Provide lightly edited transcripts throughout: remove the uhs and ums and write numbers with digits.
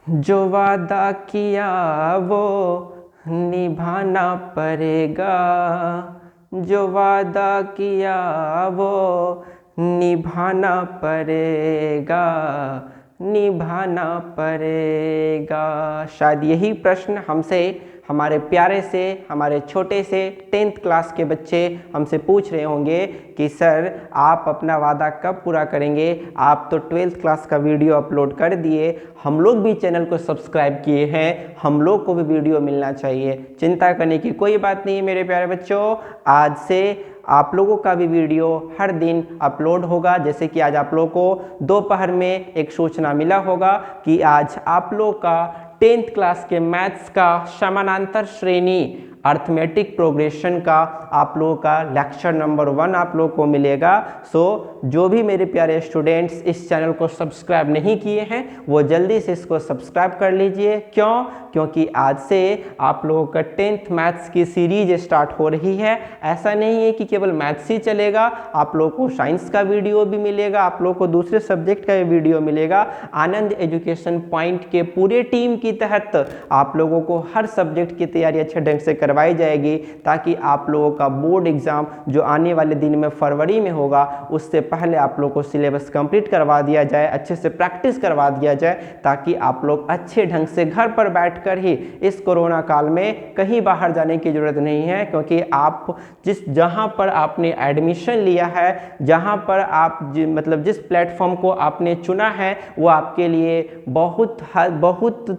जो वादा किया वो निभाना पड़ेगा। जो वादा किया वो निभाना पड़ेगा, निभाना पड़ेगा। शायद यही प्रश्न हमसे, हमारे प्यारे से, हमारे छोटे से 10th क्लास के बच्चे हमसे पूछ रहे होंगे कि सर आप अपना वादा कब पूरा करेंगे। आप तो 12th क्लास का वीडियो अपलोड कर दिए, हम लोग भी चैनल को सब्सक्राइब किए हैं, हम लोग को भी वीडियो मिलना चाहिए। चिंता करने की कोई बात नहीं है मेरे प्यारे बच्चों, आज से आप लोगों का भी वीडियो हर दिन अपलोड होगा। जैसे कि आज आप लोगों को दोपहर में एक सूचना मिला होगा कि आज आप लोग का 10th क्लास के मैथ्स का समानांतर श्रेणी अर्थमेटिक प्रोग्रेशन का आप लोगों का लेक्चर नंबर 1 आप लोगों को मिलेगा। सो जो भी मेरे प्यारे स्टूडेंट्स इस चैनल को सब्सक्राइब नहीं किए हैं वो जल्दी से इसको सब्सक्राइब कर लीजिए। क्यों? क्योंकि आज से आप लोगों का 10th मैथ्स की सीरीज स्टार्ट हो रही है। ऐसा नहीं है कि केवल मैथ्स ही चलेगा, आप लोगों को साइंस का वीडियो भी मिलेगा, आप लोगों को दूसरे सब्जेक्ट का वीडियो मिलेगा। आनंद एजुकेशन पॉइंट के पूरे टीम के तहत आप लोगों को हर सब्जेक्ट की तैयारी अच्छे ढंग से करवाई जाएगी, ताकि आप लोगों का बोर्ड एग्जाम जो आने वाले दिन में फरवरी में होगा उससे पहले आप लोगों को सिलेबस कंप्लीट करवा दिया जाए, अच्छे से प्रैक्टिस करवा दिया जाए, ताकि आप लोग अच्छे ढंग से घर पर बैठकर ही इस कोरोना काल में कहीं बाहर जाने की जरूरत नहीं है। क्योंकि आप जहां पर आपने एडमिशन लिया है, जहां पर आप मतलब जिस प्लेटफॉर्म को आपने चुना है वो आपके लिए बहुत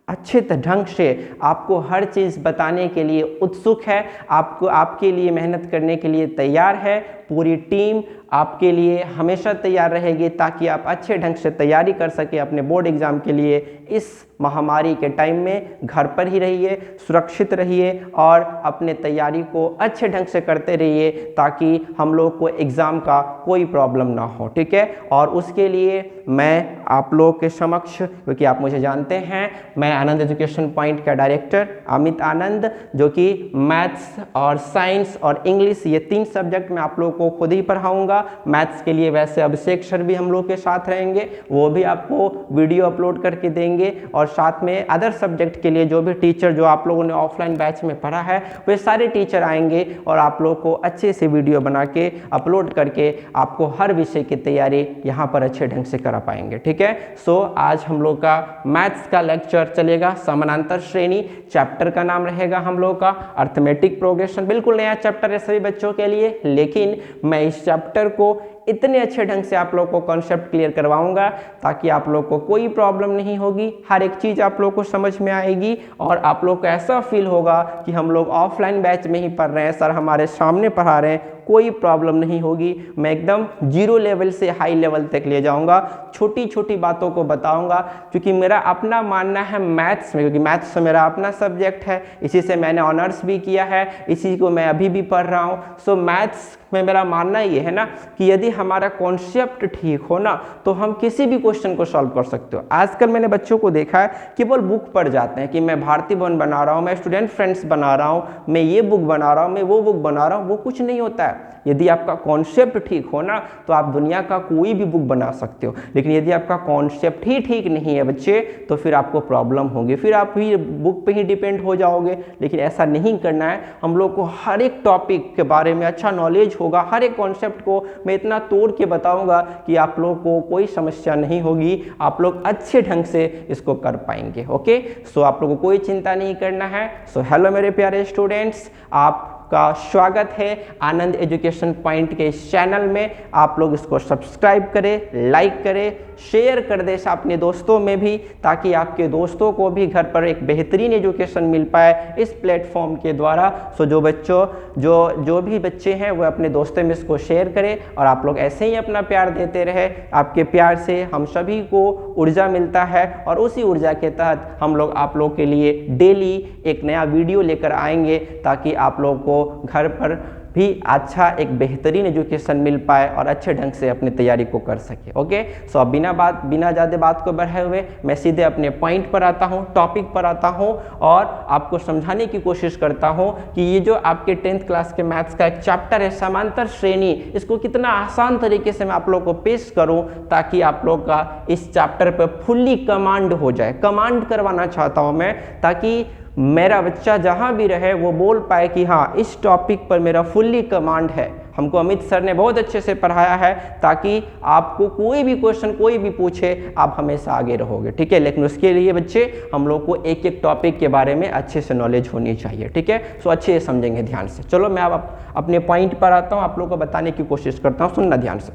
अच्छे ढंग से आपको हर चीज़ बताने के लिए उत्सुक है, आपको आपके लिए मेहनत करने के लिए तैयार है। पूरी टीम आपके लिए हमेशा तैयार रहेगी ताकि आप अच्छे ढंग से तैयारी कर सके अपने बोर्ड एग्ज़ाम के लिए। इस महामारी के टाइम में घर पर ही रहिए, सुरक्षित रहिए और अपने तैयारी को अच्छे ढंग से करते रहिए, ताकि हम लोग को एग्ज़ाम का कोई प्रॉब्लम ना हो। ठीक है? और उसके लिए मैं आप लोगों के समक्ष, क्योंकि आप मुझे जानते हैं, मैं आनंद एजुकेशन पॉइंट का डायरेक्टर अमित आनंद, जो कि मैथ्स और साइंस और इंग्लिश ये 3 सब्जेक्ट मैं आप लोगों को खुद ही पढ़ाऊंगा। मैथ्स के लिए वैसे अभिषेक सर भी हम लोग के साथ रहेंगे, वो भी आपको वीडियो अपलोड करके देंगे। और साथ में अदर सब्जेक्ट के लिए जो भी टीचर जो आप लोगों ने ऑफलाइन बैच में पढ़ा है वे सारे टीचर आएंगे और आप लोगों को अच्छे से वीडियो बना के अपलोड करके आपको हर विषय की तैयारी यहाँ पर अच्छे ढंग से करा पाएंगे। ठीक है? सो आज हम लोग का मैथ्स का लेक्चर चलेगा, समानांतर श्रेणी। चैप्टर का नाम रहेगा हम लोग का अर्थमेटिक प्रोग्रेशन। बिल्कुल नया चैप्टर है सभी बच्चों के लिए, लेकिन मैं इस चैप्टर को इतने अच्छे ढंग से आप लोग को कॉन्सेप्ट क्लियर करवाऊंगा ताकि आप लोग को कोई प्रॉब्लम नहीं होगी, हर एक चीज़ आप लोग को समझ में आएगी और आप लोग को ऐसा फील होगा कि हम लोग ऑफलाइन बैच में ही पढ़ रहे हैं, सर हमारे सामने पढ़ा रहे हैं। कोई प्रॉब्लम नहीं होगी। मैं एकदम 0 लेवल से हाई लेवल तक ले जाऊंगा, छोटी छोटी बातों को बताऊंगा, क्योंकि मेरा अपना मानना है मैथ्स में, क्योंकि मैथ्स मेरा अपना सब्जेक्ट है, इसी से मैंने ऑनर्स भी किया है, इसी को मैं अभी भी पढ़ रहा हूँ। सो मैथ्स में मेरा मानना ये है ना कि यदि हमारा कॉन्सेप्ट ठीक हो ना तो हम किसी भी क्वेश्चन को सॉल्व कर सकते हो। आजकल मैंने बच्चों को देखा है केवल बुक पढ़ जाते हैं कि मैं भारती भवन बना रहा हूँ, मैं स्टूडेंट फ्रेंड्स बना रहा हूँ, मैं ये बुक बना रहा हूँ, मैं वो बुक बना रहा हूँ। वो कुछ नहीं होता है। यदि आपका कॉन्सेप्ट ठीक हो ना तो आप दुनिया का कोई भी बुक बना सकते हो, लेकिन यदि आपका कॉन्सेप्ट ही ठीक नहीं है बच्चे तो फिर आपको प्रॉब्लम होगी, फिर आप भी बुक पे ही डिपेंड हो जाओगे। लेकिन ऐसा नहीं करना है। हम लोग को हर एक टॉपिक के बारे में अच्छा नॉलेज होगा, हर एक कॉन्सेप्ट को मैं इतना तोड़ के बताऊंगा कि आप लोग को कोई समस्या नहीं होगी, आप लोग अच्छे ढंग से इसको कर पाएंगे। ओके? सो आप लोगों को कोई चिंता नहीं करना है। सो हेलो मेरे प्यारे स्टूडेंट्स, आप का स्वागत है आनंद एजुकेशन पॉइंट के इस चैनल में। आप लोग इसको सब्सक्राइब करें, लाइक करें, शेयर कर दें अपने दोस्तों में भी, ताकि आपके दोस्तों को भी घर पर एक बेहतरीन एजुकेशन मिल पाए इस प्लेटफॉर्म के द्वारा। सो जो बच्चों जो भी बच्चे हैं वो अपने दोस्तों में इसको शेयर करें और आप लोग ऐसे ही अपना प्यार देते रहे। आपके प्यार से हम सभी को ऊर्जा मिलता है और उसी ऊर्जा के तहत हम लोग आप लोग के लिए डेली एक नया वीडियो लेकर आएंगे, ताकि आप लोग को घर पर भी अच्छा एक बेहतरीन एजुकेशन मिल पाए और अच्छे ढंग से अपनी तैयारी को कर सके। ओके, सो अब बिना ज़्यादा बात को बढ़ाए हुए मैं सीधे अपने पॉइंट पर आता हूँ, टॉपिक पर आता हूँ और आपको समझाने की कोशिश करता हूँ कि ये जो आपके 10th क्लास के मैथ्स का एक चैप्टर है समांतर श्रेणी, इसको कितना आसान तरीके से मैं आप लोग को पेश करूँ ताकि आप लोग का इस चैप्टर पर फुल्ली कमांड हो जाए। कमांड करवाना चाहता हूँ मैं, ताकि मेरा बच्चा जहाँ भी रहे वो बोल पाए कि हाँ इस टॉपिक पर मेरा फुल्ली कमांड है। हमको अमित सर ने बहुत अच्छे से पढ़ाया है ताकि आपको कोई भी क्वेश्चन कोई भी पूछे आप हमेशा आगे रहोगे, ठीक है। लेकिन उसके लिए बच्चे हम लोग को एक एक टॉपिक के बारे में अच्छे से नॉलेज होनी चाहिए, ठीक है। सो अच्छे से समझेंगे ध्यान से। चलो मैं अब अपने पॉइंट पर आता हूँ, आप लोग को बताने की कोशिश करता हूँ, सुनना ध्यान से।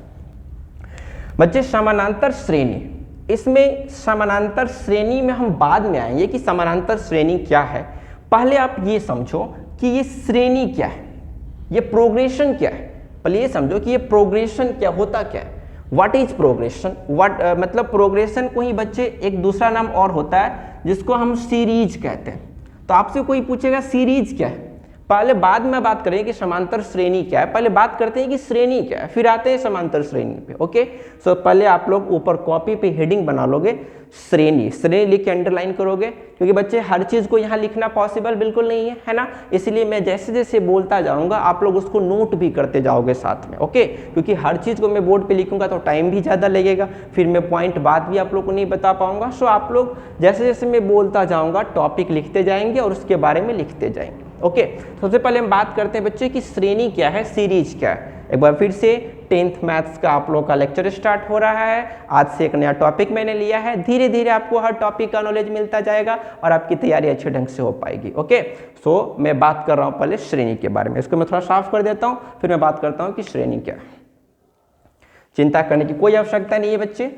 बच्चे समानांतर श्रेणी, इसमें समानांतर श्रेणी में हम बाद में आएंगे कि समानांतर श्रेणी क्या है। पहले आप ये समझो कि ये श्रेणी क्या है, ये प्रोग्रेशन क्या है। पहले ये समझो कि ये प्रोग्रेशन क्या होता क्या है। व्हाट इज प्रोग्रेशन, मतलब प्रोग्रेशन को ही बच्चे एक दूसरा नाम और होता है जिसको हम सीरीज कहते हैं। तो आपसे कोई पूछेगा सीरीज क्या है, पहले बाद में बात करेंगे कि समांतर श्रेणी क्या है, पहले बात करते हैं कि श्रेणी क्या है, फिर आते हैं समांतर श्रेणी पे। ओके, सो पहले आप लोग ऊपर कॉपी पे हेडिंग बना लोगे श्रेणी, श्रेणी लिख के अंडरलाइन करोगे, क्योंकि बच्चे हर चीज को यहाँ लिखना पॉसिबल बिल्कुल नहीं है ना। इसलिए मैं जैसे जैसे बोलता जाऊंगा आप लोग उसको नोट भी करते जाओगे साथ में। ओके, क्योंकि हर चीज को मैं बोर्ड पे लिखूंगा तो टाइम भी ज्यादा लगेगा, फिर मैं पॉइंट बात भी आप लोग को नहीं बता पाऊंगा। सो आप लोग जैसे जैसे मैं बोलता जाऊंगा टॉपिक लिखते जाएंगे और उसके बारे में लिखते जाएंगे। ओके, सबसे पहले हम बात करते हैं बच्चे की श्रेणी क्या है, सीरीज क्या है। एक बार फिर से 10th मैथ्स का आप लोग का लेक्चर स्टार्ट हो रहा है। आज से एक नया टॉपिक मैंने लिया है, धीरे धीरे आपको हर टॉपिक का नॉलेज मिलता जाएगा और आपकी तैयारी अच्छे ढंग से हो पाएगी। ओके, सो मैं बात कर रहा हूं पहले श्रेणी के बारे में, इसको मैं थोड़ा साफ कर देता हूं, फिर मैं बात करता हूं कि श्रेणी क्या है। चिंता करने की कोई आवश्यकता नहीं है बच्चे,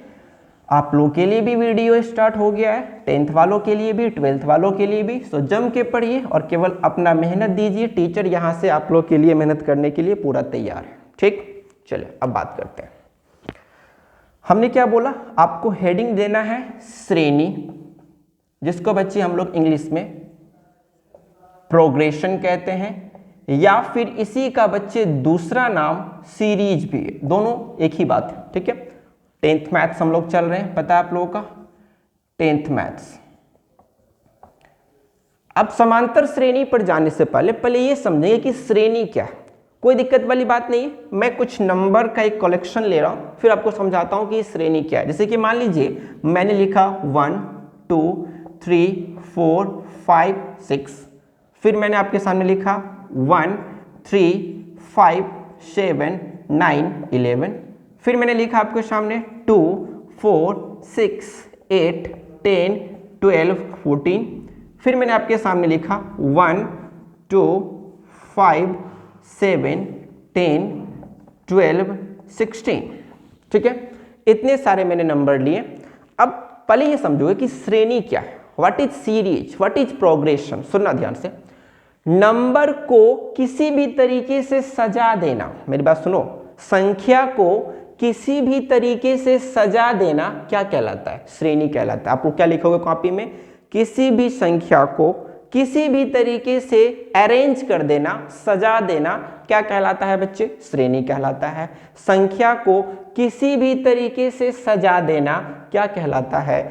आप लोगों के लिए भी वीडियो स्टार्ट हो गया है, 10th वालों के लिए भी, 12th वालों के लिए भी। सो जम के पढ़िए और केवल अपना मेहनत दीजिए, टीचर यहाँ से आप लोग के लिए मेहनत करने के लिए पूरा तैयार है। ठीक, चलिए अब बात करते हैं। हमने क्या बोला, आपको हेडिंग देना है श्रेणी, जिसको बच्चे हम लोग इंग्लिश में प्रोग्रेशन कहते हैं, या फिर इसी का बच्चे दूसरा नाम सीरीज भी है, दोनों एक ही बात है। ठीक है, 10th मैथ्स हम लोग चल रहे हैं, पता है आप लोगों का 10th मैथ्स। अब समांतर श्रेणी पर जाने से पहले ये समझेंगे कि श्रेणी क्या है। कोई दिक्कत वाली बात नहीं है, मैं कुछ नंबर का एक कलेक्शन ले रहा हूं, फिर आपको समझाता हूं कि श्रेणी क्या है। जैसे कि मान लीजिए मैंने लिखा 1 2 3 4 5 6, फिर मैंने आपके सामने लिखा 1 3 5 7 9 11, फिर मैंने लिखा आपके सामने 2 4 6 8 10 12 14, फिर मैंने आपके सामने लिखा 1 2 5 7 10 12 16। ठीक है, इतने सारे मैंने नंबर लिए। अब पहले ये समझोगे कि श्रेणी क्या है, what is series, what is progression. सुनना ध्यान से, नंबर को किसी भी तरीके से सजा देना, मेरी बात सुनो, संख्या को किसी भी तरीके से सजा देना क्या कहलाता है, श्रेणी कहलाता है। आप लोग क्या लिखोगे कॉपी में, किसी भी संख्या को किसी भी तरीके से अरेंज कर देना, सजा देना क्या कहलाता है बच्चे, श्रेणी कहलाता है। संख्या को किसी भी तरीके से सजा देना क्या कहलाता है,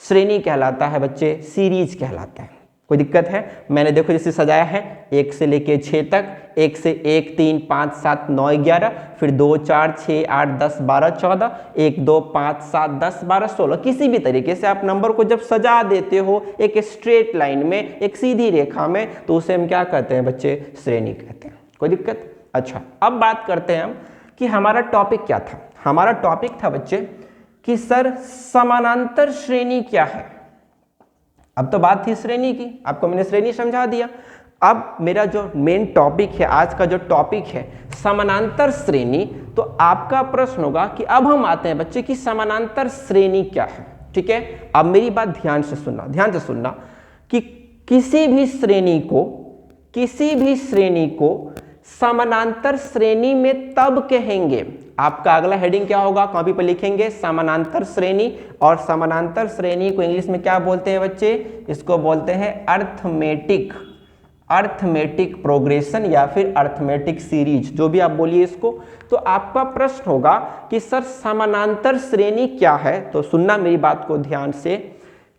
श्रेणी कहलाता है बच्चे, सीरीज कहलाता है। कोई दिक्कत है, मैंने देखो जैसे सजाया है 1 से लेके 6 तक, 1 से 1 3 5 7 9 11, फिर 2 4 6 8 10 12 14, 1 2 5 7 10 12 16। किसी भी तरीके से आप नंबर को जब सजा देते हो एक स्ट्रेट लाइन में, एक सीधी रेखा में, तो उसे हम क्या कहते हैं बच्चे, श्रेणी कहते हैं। कोई दिक्कत? अच्छा, अब बात करते हैं हम कि हमारा टॉपिक क्या था। हमारा टॉपिक था बच्चे कि सर समानांतर श्रेणी क्या है। अब तो बात थी श्रेणी की, आपको मैंने श्रेणी समझा दिया। अब मेरा जो मेन टॉपिक है, आज का जो टॉपिक है समानांतर श्रेणी, तो आपका प्रश्न होगा कि अब हम आते हैं बच्चे कि समानांतर श्रेणी क्या है। ठीक है, अब मेरी बात ध्यान से सुनना कि किसी भी श्रेणी को समानांतर श्रेणी में तब कहेंगे, आपका अगला हेडिंग क्या होगा, कॉपी पर लिखेंगे समानांतर श्रेणी। और समानांतर श्रेणी को इंग्लिश में क्या बोलते हैं बच्चे, इसको बोलते हैं अर्थमेटिक। अर्थमेटिक प्रोग्रेशन या फिर अर्थमेटिक सीरीज, जो भी आप बोलिए इसको। तो आपका प्रश्न होगा कि सर समानांतर श्रेणी क्या है? तो सुनना मेरी बात को ध्यान से।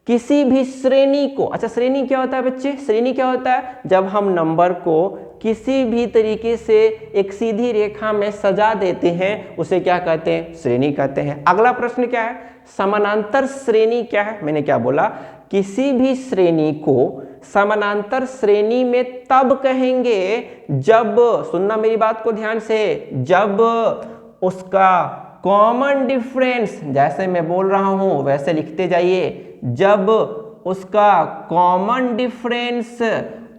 किसी भी श्रेणी को, अच्छा श्रेणी क्या होता है बच्चे? श्रेणी क्या होता है? जब हम नंबर को किसी भी तरीके से एक सीधी रेखा में सजा देते हैं उसे क्या कहते हैं? श्रेणी कहते हैं। अगला प्रश्न क्या है? समानांतर श्रेणी क्या है? मैंने क्या बोला? किसी भी श्रेणी को समानांतर श्रेणी में तब कहेंगे जब, सुनना मेरी बात को ध्यान से, जब उसका कॉमन डिफरेंस, जैसे मैं बोल रहा हूं वैसे लिखते जाइए, जब उसका कॉमन डिफरेंस,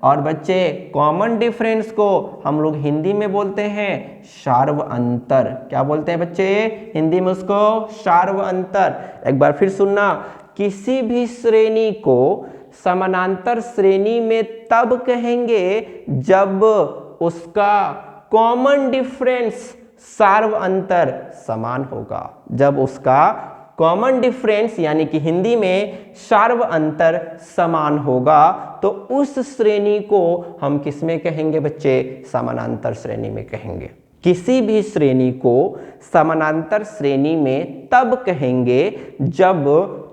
और बच्चे कॉमन डिफरेंस को हम लोग हिंदी में बोलते हैं शार्व अंतर। क्या बोलते हैं बच्चे हिंदी में? उसको शार्व अंतर। एक बार फिर सुनना, किसी भी श्रेणी को समानांतर श्रेणी में तब कहेंगे जब उसका कॉमन डिफरेंस सार्व अंतर समान होगा। जब उसका कॉमन डिफरेंस यानी कि हिंदी में सार्व अंतर समान होगा तो उस श्रेणी को हम किस में कहेंगे बच्चे? समानांतर श्रेणी में कहेंगे। किसी भी श्रेणी को समानांतर श्रेणी में तब कहेंगे जब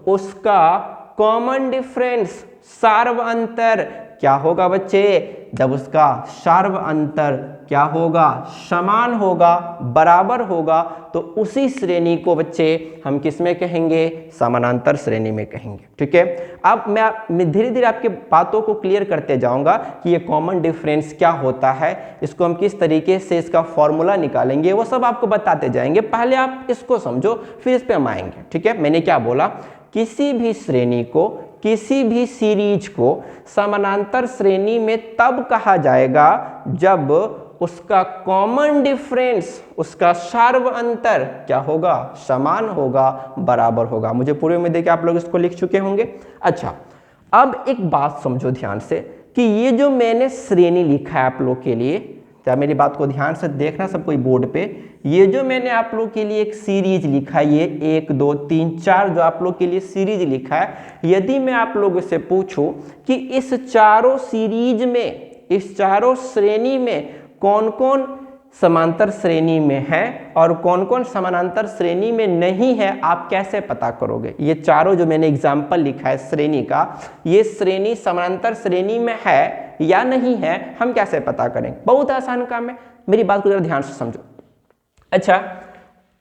उसका कॉमन डिफरेंस सार्व अंतर क्या होगा बच्चे? जब उसका सार्व अंतर क्या होगा? समान होगा, बराबर होगा, तो उसी श्रेणी को बच्चे हम किस में कहेंगे? समानांतर श्रेणी में कहेंगे। ठीक है, अब मैं धीरे धीरे आपके बातों को क्लियर करते जाऊंगा कि ये कॉमन डिफरेंस क्या होता है, इसको हम किस तरीके से इसका फॉर्मूला निकालेंगे, वो सब आपको बताते जाएंगे। पहले आप इसको समझो, फिर इस पे हम आएंगे। ठीक है, मैंने क्या बोला? किसी भी श्रेणी को, किसी भी सीरीज को समानांतर श्रेणी में तब कहा जाएगा जब उसका कॉमन डिफरेंस, उसका सार्व अंतर क्या होगा? समान होगा, बराबर होगा। मुझे पूरे में देखिए आप लोग इसको लिख चुके होंगे। अच्छा, अब एक बात समझो ध्यान से कि ये जो मैंने श्रेणी लिखा है आप लोग के लिए, क्या मेरी बात को ध्यान से देखना सब कोई बोर्ड पे, ये जो मैंने आप लोग के लिए एक सीरीज लिखा है, ये 1 2 3 4 जो आप लोग के लिए सीरीज लिखा है, यदि मैं आप लोगों से पूछूं कि इस चारों सीरीज में, इस चारों श्रेणी में कौन कौन समांतर श्रेणी में है और कौन कौन समानांतर श्रेणी में नहीं है, आप कैसे पता करोगे? ये चारों जो मैंने एग्जाम्पल लिखा है श्रेणी का, ये श्रेणी समानांतर श्रेणी में है या नहीं है, हम कैसे पता करेंगे? बहुत आसान काम है, मेरी बात को जरा ध्यान से समझो। अच्छा,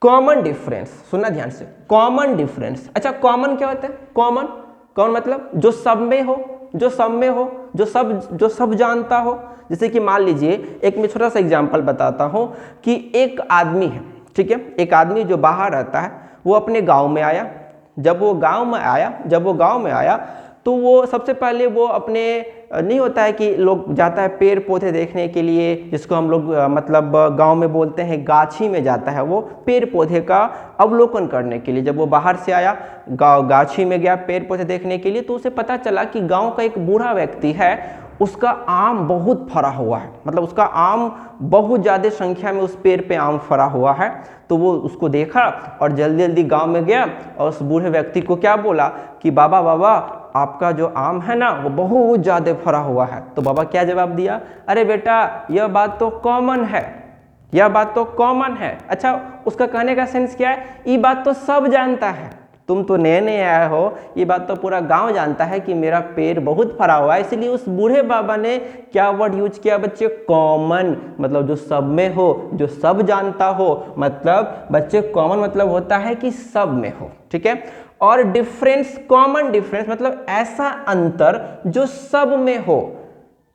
कॉमन डिफरेंस, सुनना ध्यान से, कॉमन डिफरेंस। अच्छा, कॉमन क्या होता है? कॉमन, कौन मतलब जो सब में हो, जो सब में हो, जो सब जानता हो। जैसे कि मान लीजिए, एक मैं छोटा सा एग्जांपल बताता हूं कि एक आदमी है, ठीक है, एक आदमी जो बाहर रहता है, वो अपने गांव में आया। जब वो गांव में आया तो वो सबसे पहले वो अपने, नहीं होता है कि लोग जाता है पेड़ पौधे देखने के लिए, जिसको हम लोग मतलब गांव में बोलते हैं गाछी में जाता है, वो पेड़ पौधे का अवलोकन करने के लिए। जब वो बाहर से आया, गाछी में गया पेड़ पौधे देखने के लिए, तो उसे पता चला कि गांव का एक बूढ़ा व्यक्ति है, उसका आम बहुत फरा हुआ है, मतलब उसका आम बहुत ज़्यादा संख्या में उस पेड़ पे आम फरा हुआ है। तो वो उसको देखा और जल्दी जल्दी गांव में गया और उस बूढ़े व्यक्ति को क्या बोला कि बाबा बाबा, आपका जो आम है ना वो बहुत ज़्यादा फरा हुआ है। तो बाबा क्या जवाब दिया? अरे बेटा, यह बात तो कॉमन है, यह बात तो कॉमन है। अच्छा, उसका कहने का सेंस क्या है? ये बात तो सब जानता है, तुम तो नए नए आए हो, ये बात तो पूरा गांव जानता है कि मेरा पेड़ बहुत फरा हुआ है। इसलिए उस बूढ़े बाबा ने क्या वर्ड यूज किया बच्चे? कॉमन, मतलब जो सब में हो, जो सब जानता हो। मतलब बच्चे कॉमन मतलब होता है कि सब में हो, ठीक है। और डिफरेंस, कॉमन डिफरेंस मतलब ऐसा अंतर जो सब में हो,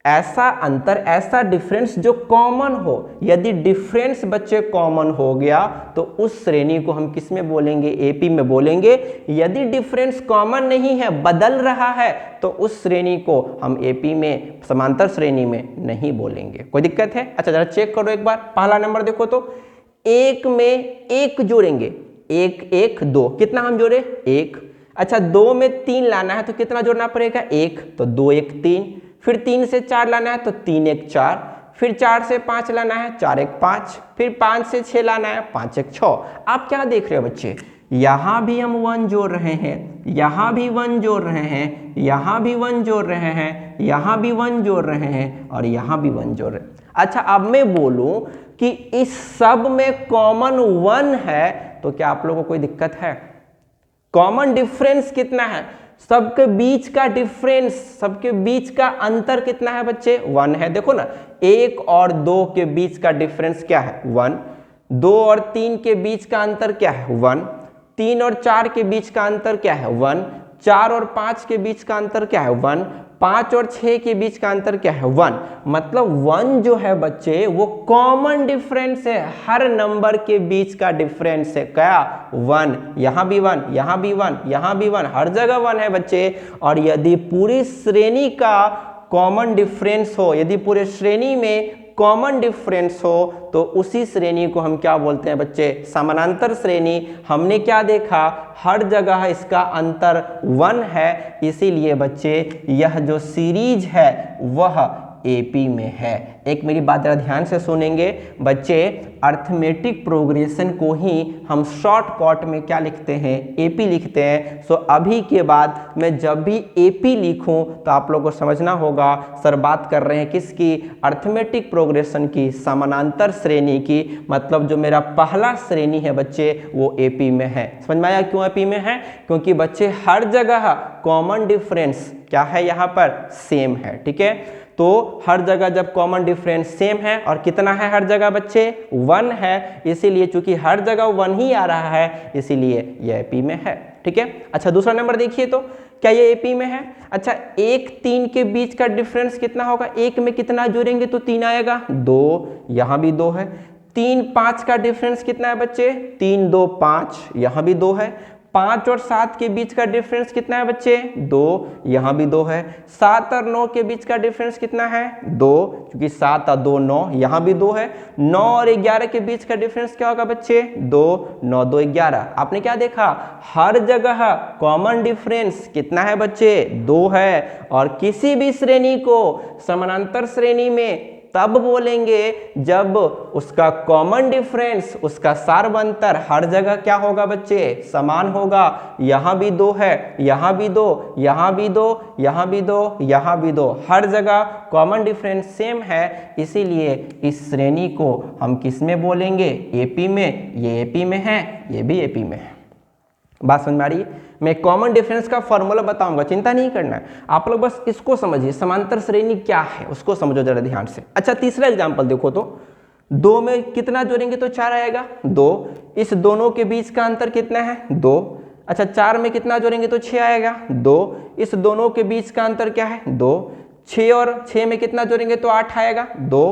ऐसा अंतर, ऐसा डिफरेंस जो कॉमन हो। यदि डिफरेंस बच्चे कॉमन हो गया तो उस श्रेणी को हम किस में बोलेंगे? एपी में बोलेंगे। यदि डिफरेंस कॉमन नहीं है, बदल रहा है, तो उस श्रेणी को हम एपी में, समांतर श्रेणी में नहीं बोलेंगे। कोई दिक्कत है? अच्छा, जरा चेक करो एक बार। पहला नंबर देखो तो, एक में एक जोड़ेंगे, 1 1 2, कितना हम जोड़े? 1। अच्छा, 2 में 3 लाना है तो कितना जोड़ना पड़ेगा? 1, तो 2 1 3। फिर 3 से 4 लाना है तो 3 1 4। फिर 4 से 5 लाना है, 4 1 5। फिर 5 से 6 लाना है, 5 1 6। आप क्या देख रहे हो बच्चे? यहाँ भी हम 1 जोड़ रहे हैं, यहाँ भी 1 जोड़ रहे हैं, यहाँ भी 1 जोड़ रहे हैं, यहाँ भी 1 जोड़ रहे हैं और यहाँ भी 1 जोड़ रहे हैं। अच्छा, अब मैं बोलूं कि इस सब में कॉमन 1 है तो क्या आप लोगों को कोई दिक्कत है? कॉमन डिफरेंस कितना है? सबके बीच का डिफरेंस, सबके बीच का अंतर कितना है बच्चे? 1 है। देखो ना, 1 और 2 के बीच का डिफरेंस क्या है? 1। 2 और 3 के बीच का अंतर क्या है? 1। 3 और 4 के बीच का अंतर क्या है? 1। 4 और 5 के बीच का अंतर क्या है? 1। 5 और 6 के बीच का अंतर क्या है? 1। मतलब 1 जो है बच्चे वो कॉमन डिफरेंस है, हर नंबर के बीच का डिफरेंस है। क्या? 1। यहाँ भी 1, यहाँ भी 1, यहाँ भी 1, हर जगह 1 है बच्चे। और यदि पूरी श्रेणी का कॉमन डिफरेंस हो, यदि पूरे श्रेणी में कॉमन डिफरेंस हो तो उसी श्रेणी को हम क्या बोलते हैं बच्चे? समानांतर श्रेणी। हमने क्या देखा? हर जगह इसका अंतर 1 है, इसीलिए बच्चे यह जो सीरीज है वह एपी में है। एक मेरी बात जरा ध्यान से सुनेंगे बच्चे, अर्थमेटिक प्रोग्रेशन को ही हम शॉर्टकट में क्या लिखते हैं? एपी लिखते हैं। सो अभी के बाद मैं जब भी एपी लिखूं तो आप लोगों को समझना होगा सर बात कर रहे हैं किसकी? अर्थमेटिक प्रोग्रेशन की, समानांतर श्रेणी की। मतलब जो मेरा पहला श्रेणी है बच्चे वो एपी में है। समझ में आया क्यों एपी में है? क्योंकि बच्चे हर जगह कॉमन डिफरेंस क्या है? यहाँ पर सेम है। ठीक है, तो हर जगह जब कॉमन डिफरेंस सेम है और कितना है हर जगह बच्चे? 1 है। इसीलिए चूंकि हर जगह 1 ही आ रहा है इसीलिए यह एपी में है। ठीक है, अच्छा दूसरा नंबर देखिए तो क्या ये एपी में है? अच्छा, 1 3 के बीच का डिफरेंस कितना होगा? 1 में कितना जोड़ेंगे तो 3 आएगा? 2, यहाँ भी 2 है। 3 5 का डिफरेंस कितना है बच्चे? 3 2 5, यहाँ भी 2 है। 5 और 7 के बीच का डिफरेंस कितना है बच्चे? 2, यहाँ भी 2 है। 7 और 9 के बीच का डिफरेंस कितना है? 2, क्योंकि 7 और 2 9, यहाँ भी 2 है। 9 और 11 के बीच का डिफरेंस क्या होगा बच्चे? 2, 9 2 11। आपने क्या देखा? हर जगह कॉमन डिफरेंस कितना है बच्चे? 2 है। और किसी भी श्रेणी को समानांतर श्रेणी में तब बोलेंगे जब उसका कॉमन डिफरेंस, उसका सार्वंतर हर जगह क्या होगा बच्चे? समान होगा। यहाँ भी 2 है, यहाँ भी 2, यहाँ भी 2, यहाँ भी 2, यहाँ भी 2, हर जगह कॉमन डिफरेंस सेम है। इसीलिए इस श्रेणी को हम किस में बोलेंगे? एपी में। ये एपी में है, ये भी एपी में है। बात समझ में आ रही है? मैं कॉमन डिफरेंस का फॉर्मूला बताऊंगा, चिंता नहीं करना है, आप लोग बस इसको समझिए, समांतर श्रेणी क्या है उसको समझो जरा ध्यान से। अच्छा, तीसरा एग्जांपल देखो तो 2 में कितना जोड़ेंगे तो 4 आएगा? 2। इस दोनों के बीच का अंतर कितना है? 2। अच्छा, 4 में कितना जोड़ेंगे तो 6 आएगा? 2। इस दोनों के बीच का अंतर क्या है? 2। 6 और 6 में कितना जोड़ेंगे तो 8 आएगा? 2।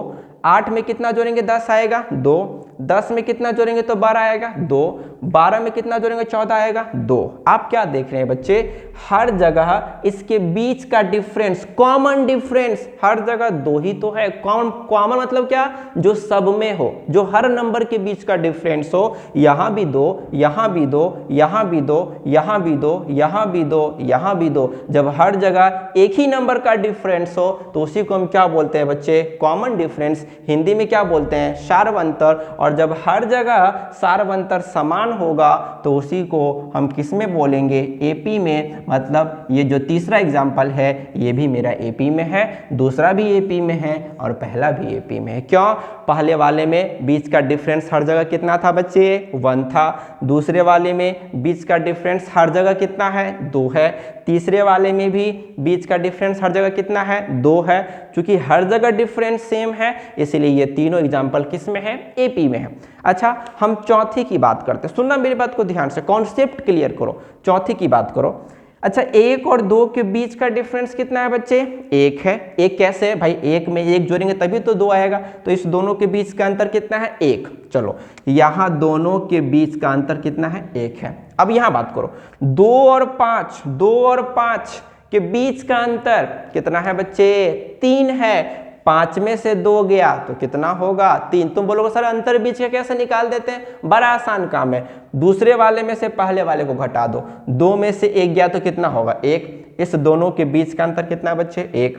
8 में कितना जोड़ेंगे? 10 आएगा? 2। 10 में कितना जोड़ेंगे तो 12 आएगा? 2। 12 में कितना जोड़ेंगे? 14 आएगा? 2। आप क्या देख रहे हैं बच्चे? हर जगह इसके बीच का डिफरेंस, कॉमन डिफरेंस हर जगह 2 ही तो है। कॉमन मतलब क्या? जो सब में हो, जो हर नंबर के बीच का डिफरेंस हो। यहाँ भी 2, यहाँ भी 2, यहाँ भी 2, यहाँ भी 2, यहाँ भी 2, यहाँ भी 2। जब हर जगह एक ही नंबर का डिफरेंस हो तो उसी को हम क्या बोलते हैं बच्चे? Common difference. हिंदी में क्या बोलते हैं? सार्वंतर। और जब हर जगह सार्वंतर समान होगा तो उसी को हम किस में बोलेंगे? एपी में। मतलब ये जो तीसरा एग्जाम्पल है ये भी मेरा एपी में है, दूसरा भी एपी में है और पहला भी एपी में है। क्यों? पहले वाले में बीच का डिफरेंस हर जगह कितना था बच्चे? 1 था। दूसरे वाले में बीच का डिफरेंस हर जगह कितना है? 2 है। तीसरे वाले में भी बीच का डिफरेंस हर जगह कितना है? 2 है। क्योंकि हर जगह डिफरेंस सेम है इसलिए ये तीनों एग्जाम्पल किस में है? एपी में है। अच्छा, हम चौथे की बात करते हैं, सुनना मेरी बात को ध्यान से, कॉन्सेप्ट क्लियर करो। चौथे की बात करो। अच्छा, 1 और 2 के बीच का डिफरेंस कितना है बच्चे? 1 है। 1 कैसे है भाई? 1 में 1 जोड़ेंगे तभी तो 2 आएगा। तो इस दोनों के बीच का अंतर कितना है? 1। चलो, यहाँ दोनों के बीच का अंतर कितना है? 1 है। अब यहाँ बात करो 2 और 5, 2 और 5 के बीच का अंतर कितना है बच्चे? 3 है। 5 में से 2 गया तो कितना होगा? 3। तुम बोलोगे सर अंतर बीच का कैसे निकाल देते हैं? बड़ा आसान काम है, दूसरे वाले में से पहले वाले को घटा दो। 2 में से 1 गया तो कितना होगा? 1। इस दोनों के बीच का अंतर कितना है बच्चे? 1।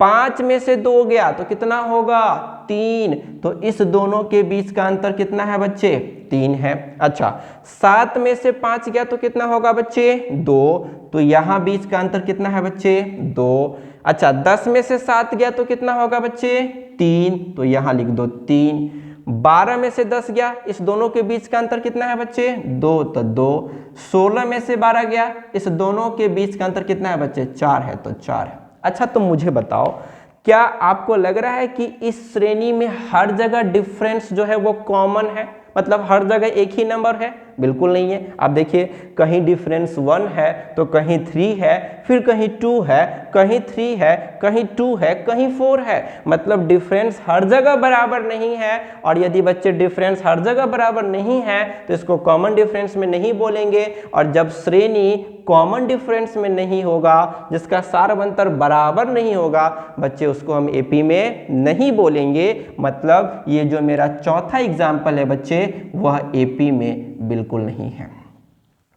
5 में से 2 गया तो कितना होगा? 3, तो इस दोनों के बीच का अंतर कितना है बच्चे? 3 है। अच्छा 7 में से 5 गया तो कितना होगा बच्चे? 2, तो यहाँ बीच का अंतर कितना है बच्चे? 2। अच्छा 10 में से 7 गया तो कितना होगा बच्चे? 3, तो यहाँ लिख दो 3। 12 में से 10 गया, इस दोनों के बीच का अंतर कितना है बच्चे? 2, तो 2। 16 में से 12 गया, इस दोनों के बीच का अंतर कितना है बच्चे? 4 है, तो 4 है। अच्छा तो मुझे बताओ, क्या आपको लग रहा है कि इस श्रेणी में हर जगह डिफरेंस जो है वो कॉमन है, मतलब हर जगह एक ही नंबर है? बिल्कुल नहीं है। आप देखिए, कहीं डिफरेंस 1 है तो कहीं 3 है, फिर कहीं 2 है, कहीं 3 है, कहीं 2 है, कहीं 4 है। मतलब डिफरेंस हर जगह बराबर नहीं है। और यदि बच्चे डिफरेंस हर जगह बराबर नहीं है तो इसको कॉमन डिफरेंस में नहीं बोलेंगे। और जब श्रेणी कॉमन डिफरेंस में नहीं होगा, जिसका सार्व अंतर बराबर नहीं होगा बच्चे, उसको हम एपी में नहीं बोलेंगे। मतलब ये जो मेरा चौथा एग्जाम्पल है बच्चे, वह एपी में बिल्कुल नहीं है।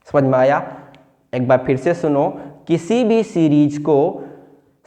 समझ में आया? एक बार फिर से सुनो, किसी भी सीरीज को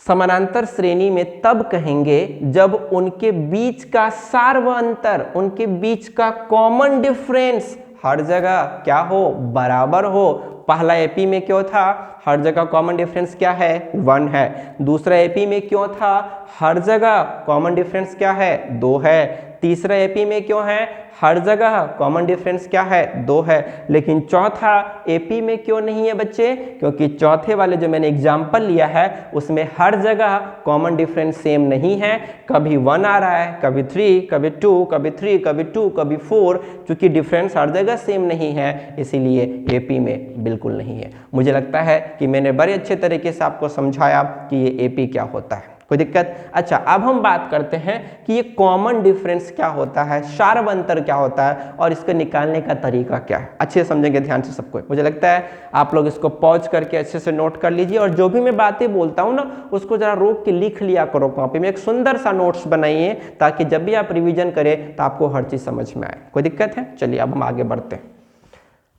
समानांतर श्रेणी में तब कहेंगे जब उनके बीच का सार्व अंतर, उनके बीच का कॉमन डिफरेंस हर जगह क्या हो? बराबर हो। पहला एपी में क्यों था? हर जगह कॉमन डिफरेंस क्या है? 1 है। दूसरा एपी में क्यों था? हर जगह कॉमन डिफरेंस क्या है? 2 है। तीसरा एपी में क्यों है? हर जगह कॉमन डिफरेंस क्या है? 2 है। लेकिन चौथा एपी में क्यों नहीं है बच्चे? क्योंकि चौथे वाले जो मैंने एग्जाम्पल लिया है उसमें हर जगह कॉमन डिफरेंस सेम नहीं है। कभी 1 आ रहा है, कभी 3, कभी 2, कभी 3, कभी 2, कभी 4। चूंकि डिफरेंस हर जगह सेम नहीं है, इसीलिए एपी में बिल्कुल नहीं है। मुझे लगता है कि मैंने बड़े अच्छे तरीके से आपको समझाया कि ये एपी क्या होता है। कोई दिक्कत? अच्छा अब हम बात करते हैं कि ये कॉमन डिफरेंस क्या होता है, सार्व अंतर क्या होता है और इसको निकालने का तरीका क्या है। अच्छे से समझेंगे ध्यान से सबको। मुझे लगता है आप लोग इसको पॉज करके अच्छे से नोट कर लीजिए, और जो भी मैं बातें बोलता हूँ ना उसको जरा रोक के लिख लिया करो कॉपी में। एक सुंदर सा नोट्स बनाइए ताकि जब भी आप रिविजन करें तो आपको हर चीज समझ में आए। कोई दिक्कत है? चलिए अब हम आगे बढ़ते हैं।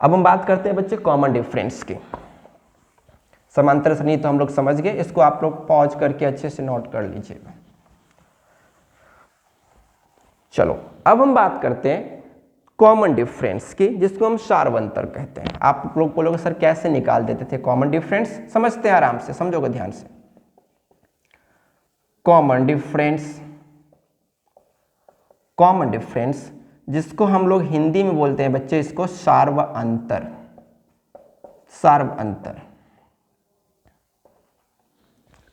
अब हम बात करते हैं बच्चे कॉमन डिफरेंस की। समांतर श्रेणी तो हम लोग समझ गए, इसको आप लोग पॉज करके अच्छे से नोट कर लीजिएगा। चलो अब हम बात करते हैं कॉमन डिफरेंस की, जिसको हम सार्व अंतर कहते हैं। आप लोग बोलोगे सर कैसे निकाल देते थे कॉमन डिफरेंस? समझते हैं आराम से, समझोगे ध्यान से। कॉमन डिफरेंस जिसको हम लोग हिंदी में बोलते हैं बच्चे, इसको सार्व अंतर।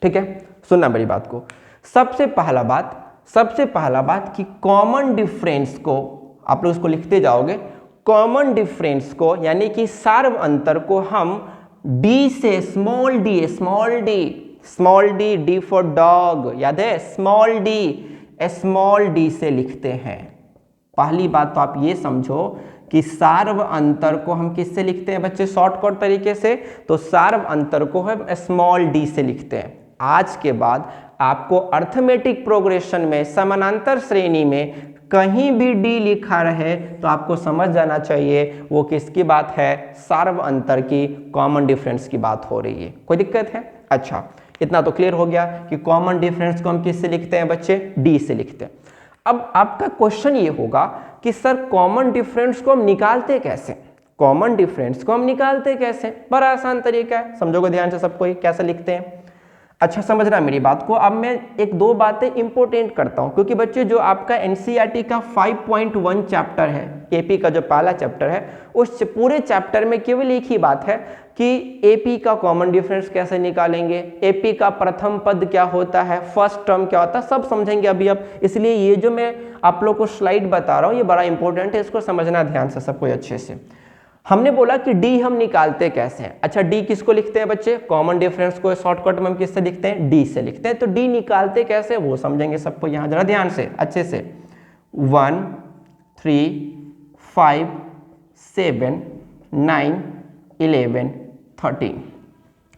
ठीक है, सुनना मेरी बात को। सबसे पहला बात कि कॉमन डिफरेंस को आप लोग इसको लिखते जाओगे। कॉमन डिफरेंस को यानी कि सार्व अंतर को हम डी से, small D, D for dog, याद है? स्मॉल डी से लिखते हैं। पहली बात तो आप ये समझो कि सार्व अंतर को हम किससे लिखते हैं बच्चे? शॉर्टकट तरीके से। तो सार्व अंतर को हम स्मॉल डी से लिखते हैं। आज के बाद आपको अर्थमेटिक प्रोग्रेशन में, समानांतर श्रेणी में कहीं भी डी लिखा रहे तो आपको समझ जाना चाहिए वो किसकी बात है? सार्व अंतर की, कॉमन डिफरेंस की बात हो रही है। कोई दिक्कत है? अच्छा इतना तो क्लियर हो गया कि कॉमन डिफरेंस को हम किससे लिखते हैं बच्चे? डी से लिखते हैं। अब आपका क्वेश्चन ये होगा कि सर कॉमन डिफरेंस को हम निकालते कैसे? बड़ा आसान तरीका है, समझोगे ध्यान से सबको। कैसे लिखते हैं? अच्छा समझना मेरी बात को। अब मैं एक दो बातें इंपोर्टेंट करता हूं, क्योंकि बच्चे जो आपका एनसीईआरटी का 5.1 चैप्टर है, एपी का जो पहला चैप्टर है, उस पूरे चैप्टर में केवल एक ही बात है कि एपी का कॉमन डिफरेंस कैसे निकालेंगे, एपी का प्रथम पद क्या होता है, फर्स्ट टर्म क्या होता है, सब समझेंगे अभी अब। इसलिए ये जो मैं आप लोग को स्लाइड बता रहा हूँ ये बड़ा इंपॉर्टेंट है, इसको समझना ध्यान से सबको अच्छे से। हमने बोला कि डी हम निकालते कैसे हैं। अच्छा डी किसको लिखते हैं बच्चे? कॉमन डिफरेंस को शॉर्टकट में हम किससे लिखते हैं? डी से लिखते हैं। तो डी निकालते कैसे वो समझेंगे सबको यहाँ जरा ध्यान से अच्छे से। 1 3 5 7 9 11 13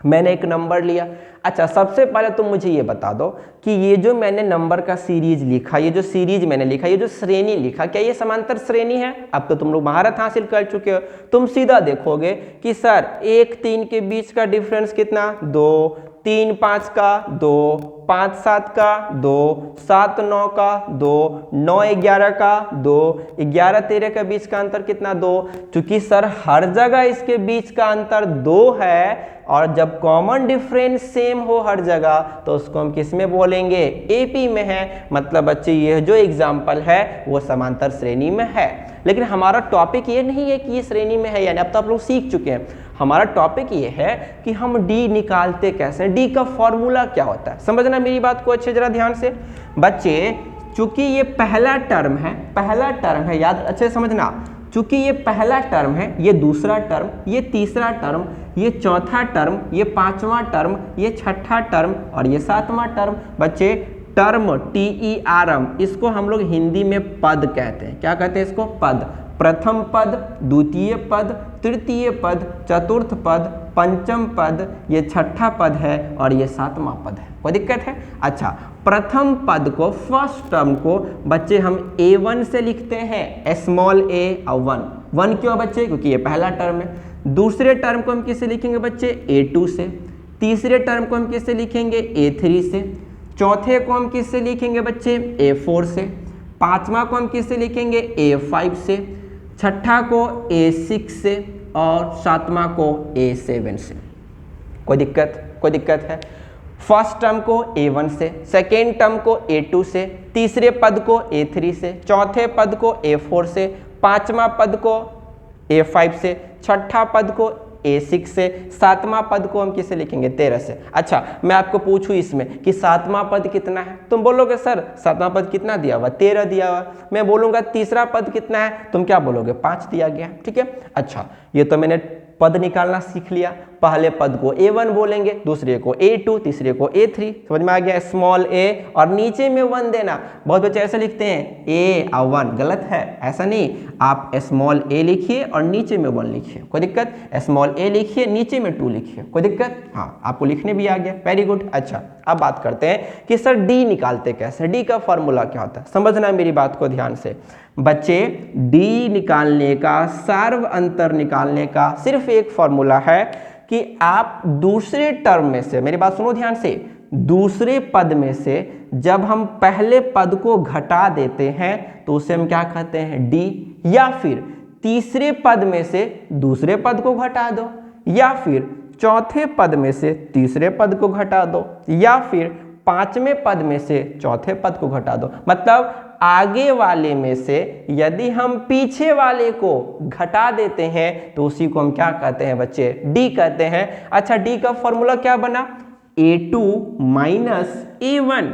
मैंने एक नंबर लिया। अच्छा सबसे पहले तो मुझे ये बता दो कि ये जो मैंने नंबर का सीरीज लिखा, ये जो सीरीज मैंने लिखा, ये जो श्रेणी लिखा, क्या ये समांतर श्रेणी है? अब तो तुम लोग महारत हासिल कर चुके हो। तुम सीधा देखोगे कि सर 1 3 के बीच का डिफरेंस कितना? 2, 3 5 का 2, 5 7 का 2, 7 9 का 2, 9 11 का 2, 11 13 के बीच का अंतर कितना 2। चूंकि सर हर जगह इसके बीच का अंतर 2 है और जब कॉमन डिफरेंस सेम हो हर जगह तो उसको हम किस में बोलेंगे, एपी में है। मतलब बच्चे ये जो एग्जाम्पल है वो समांतर श्रेणी में है। लेकिन हमारा टॉपिक ये नहीं है कि ये श्रेणी में है, यानी अब तो आप लोग सीख चुके हैं। हमारा टॉपिक ये है कि हम डी निकालते कैसे, डी का फॉर्मूला क्या होता है। समझना मेरी बात को अच्छे जरा ध्यान से बच्चे। चूंकि ये पहला टर्म है, याद अच्छे से समझना। चूंकि ये पहला टर्म है, ये दूसरा टर्म, ये तीसरा टर्म, ये चौथा टर्म, ये पांचवा टर्म, ये छठा टर्म और ये सातवां टर्म। बच्चे टर्म TERM इसको हम लोग हिंदी में पद कहते हैं। क्या कहते हैं इसको, पद। प्रथम पद, द्वितीय पद, तृतीय पद, चतुर्थ पद, पंचम पद, ये छठा पद है और ये सातवां पद है। कोई दिक्कत है? अच्छा, प्रथम पद को, फर्स्ट टर्म को बच्चे हम A1 से लिखते हैं, स्मॉल a और 1 क्यों बच्चे, क्योंकि ये पहला टर्म है। दूसरे टर्म को हम किससे लिखेंगे बच्चे, A2 से। तीसरे टर्म को हम किससे लिखेंगे, A3 से। चौथे को हम किससे लिखेंगे बच्चे, A4 से। पांचवा को हम किससे लिखेंगे, A5 से। छठा को A6 से और सातवां को A7 से। कोई दिक्कत है? फर्स्ट टर्म को A1 से, सेकेंड टर्म को A2 से, तीसरे पद को A3 से, चौथे पद को A4 से, पांचवा पद को A5 से, छठा पद को A6 से, सातवां पद को हम किससे लिखेंगे, 13 से। अच्छा, मैं आपको पूछूं इसमें कि सातवां पद कितना है, तुम बोलोगे सर सातवां पद कितना दिया हुआ, 13 दिया हुआ। मैं बोलूंगा तीसरा पद कितना है, तुम क्या बोलोगे, 5 दिया गया। ठीक है। अच्छा, ये तो मैंने पद निकालना सीख लिया। पहले पद को A1 बोलेंगे, दूसरे को A2, तीसरे को A3। समझ में आ गया, स्मॉल a और नीचे में 1 देना। बहुत बच्चे ऐसे लिखते हैं A और 1, गलत है। ऐसा नहीं, आप स्मॉल a लिखिए और नीचे में 1 लिखिए, कोई दिक्कत। स्मॉल a लिखिए, नीचे में 2 लिखिए, कोई दिक्कत। हाँ, आपको लिखने भी आ गया, वेरी गुड। अच्छा, अब बात करते हैं कि सर डी निकालते कैसे, डी का फॉर्मूला क्या होता है। समझना मेरी बात को ध्यान से बच्चे। डी निकालने का, सार्व अंतर निकालने का सिर्फ एक फॉर्मूला है कि आप दूसरे टर्म में से, मेरी बात सुनो ध्यान से, दूसरे पद में से जब हम पहले पद को घटा देते हैं तो उसे हम क्या कहते हैं, डी। या फिर तीसरे पद में से दूसरे पद को घटा दो, या फिर चौथे पद में से तीसरे पद को घटा दो, या फिर पांचवें पद में से चौथे पद को घटा दो। मतलब आगे वाले में से यदि हम पीछे वाले को घटा देते हैं तो उसी को हम क्या कहते हैं बच्चे, डी कहते हैं। अच्छा, डी का फॉर्मूला क्या बना, A2 minus A1,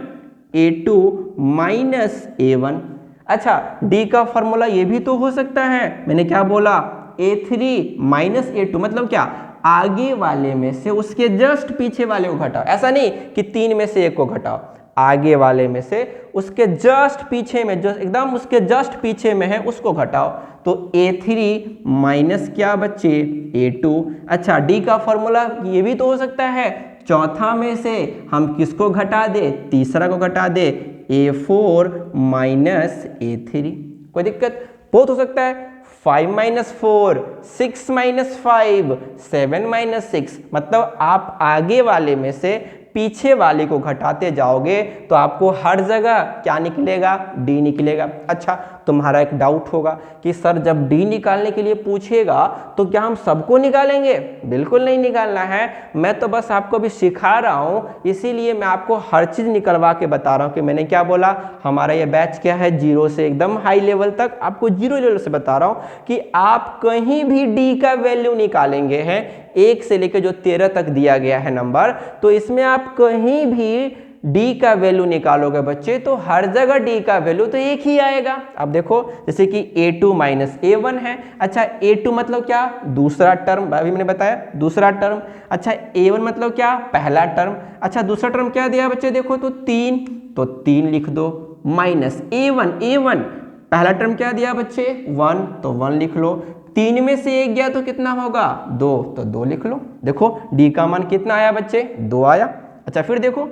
A2 minus A1। अच्छा, डी का फॉर्मूला ये भी तो हो सकता है, मैंने क्या बोला, A3 माइनस A2। मतलब क्या, आगे वाले में से उसके जस्ट पीछे वाले को घटाओ। ऐसा नहीं कि 3 में से 1 को घटाओ, आगे वाले में से उसके जस्ट पीछे में, जो एकदम उसके जस्ट पीछे में है उसको घटाओ। तो A3 माइनस क्या बच्चे, A2। अच्छा, डी का फॉर्मूला ये भी तो हो सकता है, चौथा में से हम किसको घटा दे, तीसरा को घटा दे, A4 माइनस A3। कोई दिक्कत, बहुत हो सकता है। 5 माइनस 4, 6 माइनस 5, 7 माइनस 6। मतलब आप आगे वाले में से पीछे वाले को घटाते जाओगे तो आपको हर जगह क्या निकलेगा, डी निकलेगा। अच्छा, तुम्हारा एक डाउट होगा कि सर जब डी निकालने के लिए पूछेगा तो क्या हम सबको निकालेंगे? बिल्कुल नहीं निकालना है, मैं तो बस आपको भी सिखा रहा हूँ, इसीलिए मैं आपको हर चीज़ निकलवा के बता रहा हूँ कि मैंने क्या बोला, हमारा ये बैच क्या है, 0 से एकदम हाई लेवल तक। आपको 0 लेवल से बता रहा हूँ कि आप कहीं भी डी का वैल्यू निकालेंगे हैं, 1 से लेकर जो 13 तक दिया गया है नंबर, तो इसमें आप कहीं भी डी का वैल्यू निकालोगे बच्चे तो हर जगह डी का वैल्यू तो एक ही आएगा। अब देखो, जैसे कि A2 माइनस A1 है। अच्छा, A2 मतलब क्या, दूसरा टर्म, अभी मैंने बताया दूसरा टर्म। अच्छा, A1 मतलब क्या, पहला टर्म। अच्छा, दूसरा टर्म क्या दिया बच्चे, देखो तो 3, तो 3 लिख दो, माइनस A1 पहला टर्म क्या दिया बच्चे, 1, तो 1 लिख लो। 3 में से 1 गया तो कितना होगा, 2, तो 2 लिख लो। देखो डी का मान कितना आया बच्चे, 2 आया। अच्छा, फिर देखो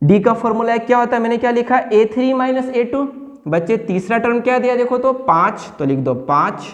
डी का फॉर्मूला क्या होता है, मैंने क्या लिखा, A3 माइनस A2। बच्चे तीसरा टर्म क्या दिया, देखो तो 5, तो लिख दो 5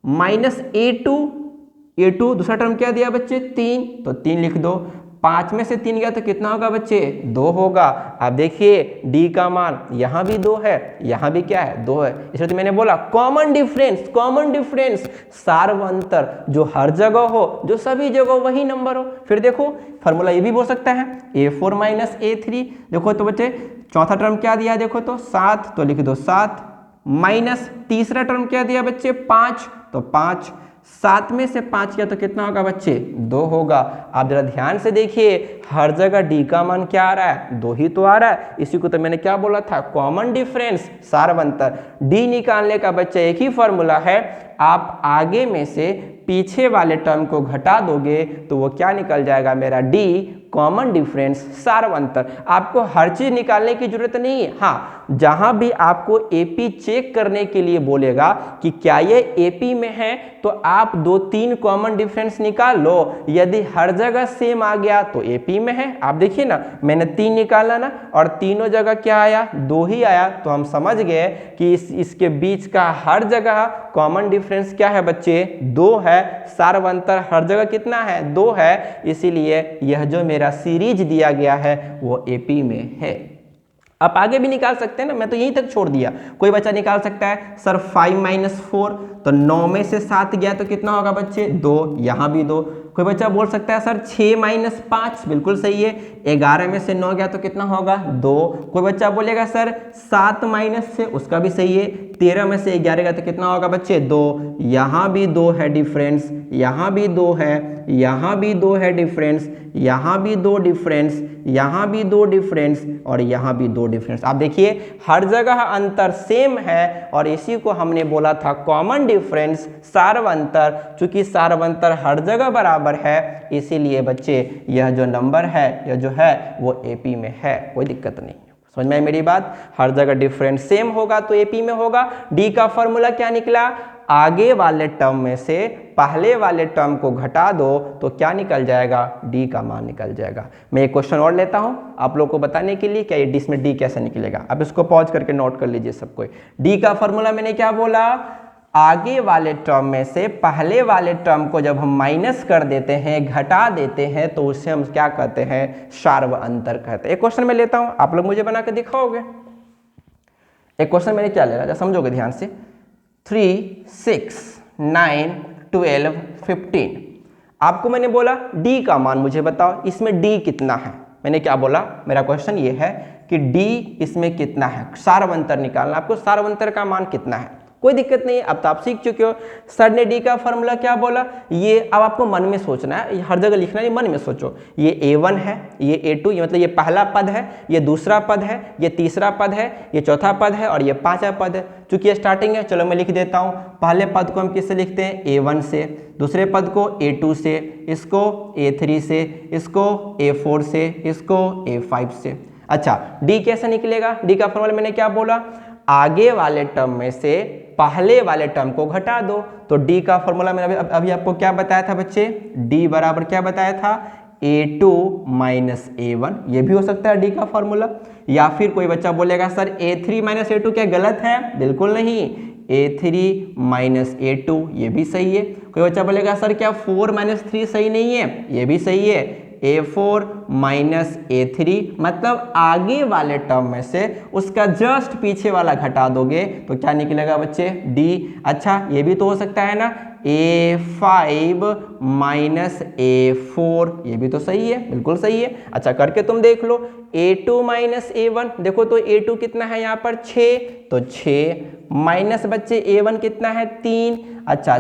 माइनस A2 दूसरा टर्म क्या दिया बच्चे, 3, तो 3 लिख दो। 5 में से 3 गया तो कितना होगा बच्चे 2 होगा। अब देखिए डी का मान यहाँ भी 2 है, यहाँ भी क्या है 2 है, इसलिए तो मैंने बोला कॉमन डिफरेंस सार्व अंतर जो हर जगह हो, जो सभी जगह वही नंबर हो। फिर देखो फॉर्मूला ये भी बोल सकता है a4 माइनस a3। देखो तो बच्चे चौथा टर्म क्या दिया, देखो तो 7, तो लिख दो 7 माइनस तीसरा टर्म क्या दिया बच्चे 5, तो 5, 7 में से 5 किया तो कितना होगा बच्चे 2 होगा। आप जरा ध्यान से देखिए हर जगह डी का मान क्या आ रहा है 2 ही तो आ रहा है, इसी को तो मैंने क्या बोला था कॉमन डिफरेंस सार्व अंतर। डी निकालने का बच्चे एक ही फॉर्मूला है, आप आगे में से पीछे वाले टर्म को घटा दोगे तो वो क्या निकल जाएगा मेरा डी कॉमन डिफरेंस सार्व अंतर। आपको हर चीज निकालने की जरूरत नहीं है, हाँ जहां भी आपको एपी चेक करने के लिए बोलेगा कि क्या ये एपी में है तो आप 2-3 कॉमन डिफरेंस निकाल लो, यदि हर जगह सेम आ गया तो एपी में है। आप देखिए ना मैंने 3 निकाला ना और तीनों जगह क्या आया 2 ही आया, तो हम समझ गए कि इसके बीच का हर जगह कॉमन डिफरेंस क्या है बच्चे 2 है, सार्व अंतर हर जगह कितना है 2 है, इसीलिए यह जो मेरा सीरीज दिया गया है वो एपी में है। आप आगे भी निकाल सकते हैं ना, मैं तो यहीं तक छोड़ दिया। कोई बच्चा निकाल सकता है सर 5 माइनस 4, तो 9 में से 7 गया तो कितना होगा बच्चे 2, यहाँ भी 2। कोई बच्चा बोल सकता है सर 6 माइनस 5, बिल्कुल सही है। 11 में से 9 गया तो कितना होगा 2। कोई बच्चा बोलेगा सर 7 माइनस से, उसका भी सही है। 13 में से 11 गया तो कितना होगा बच्चे 2, यहाँ भी 2 है डिफरेंस, यहाँ भी 2 है, यहाँ भी 2 है डिफरेंस, यहाँ भी 2 डिफरेंस, यहाँ भी 2 डिफरेंस और यहाँ भी 2 डिफरेंस। आप देखिए हर जगह अंतर सेम है और इसी को हमने बोला था कॉमन डिफरेंस सार्व अंतर। चूंकि सार्व अंतर हर जगह बराबर है इसीलिए बच्चे यह जो नंबर है यह जो है वो एपी में है, कोई दिक्कत नहीं। समझ में आई मेरी बात, हर जगह डिफरेंस सेम होगा तो एपी में होगा। डी का फॉर्मूला क्या निकला, आगे वाले टर्म में से पहले वाले टर्म को घटा दो तो क्या निकल जाएगा डी का मान निकल जाएगा। मैं एक क्वेश्चन और लेता हूं आप लोगों को बताने के लिए क्या ये इसमें डी कैसे निकलेगा। अब इसको पॉज करके नोट कर लीजिए सबको। डी का फॉर्मूला मैंने क्या बोला, आगे वाले टर्म में से पहले वाले टर्म को जब हम माइनस कर देते हैं घटा देते हैं तो उसे हम क्या कहते हैं सार्व अंतर कहते हैं। एक क्वेश्चन मैं लेता हूं आप लोग मुझे बना के दिखाओगे। एक क्वेश्चन मैंने क्या लेगा समझोगे ध्यान से। 3, 6, 9, 12, 15। आपको मैंने बोला डी का मान मुझे बताओ, इसमें डी कितना है। मैंने क्या बोला, मेरा क्वेश्चन ये है कि डी इसमें कितना है, सार्व अंतर निकालना। आपको सार्व अंतर का मान कितना है, कोई दिक्कत नहीं है, अब तो आप सीख चुके हो। सर ने डी का फॉर्मूला क्या बोला, ये अब आपको मन में सोचना है, हर जगह लिखना नहीं, मन में सोचो। ये a1 है, ये a2, ये मतलब ये पहला पद है, ये दूसरा पद है, ये तीसरा पद है, ये चौथा पद है और ये पांचवा पद है। चूंकि ये स्टार्टिंग है चलो मैं लिख देता हूँ। पहले पद को हम किससे लिखते हैं a1 से, दूसरे पद को a2 से, इसको a3 से, इसको a4 से, इसको a5 से। अच्छा डी कैसे निकलेगा, डी का फॉर्मूला मैंने क्या बोला, आगे वाले टर्म में से पहले वाले टर्म को घटा दो। तो डी का फॉर्मूला मैंने अभी आपको क्या बताया था बच्चे, डी बराबर क्या बताया था a2 माइनस a1, ये भी हो सकता है डी का फॉर्मूला। या फिर कोई बच्चा बोलेगा सर a3 माइनस a2 क्या गलत है, बिल्कुल नहीं, a3 माइनस a2 ये भी सही है। कोई बच्चा बोलेगा सर क्या 4 माइनस 3 सही नहीं है, ये भी सही है, a4 माइनस a3 मतलब आगे वाले टर्म में से उसका जस्ट पीछे वाला घटा दोगे तो क्या निकलेगा बच्चे डी। अच्छा ये भी तो हो सकता है ना, a5 माइनस a4, ये भी तो सही है, बिल्कुल सही है। अच्छा करके तुम देख लो, a2 माइनस a1, देखो तो a2 कितना है यहाँ पर 6, तो 6 माइनस बच्चे a1 कितना है 3। अच्छा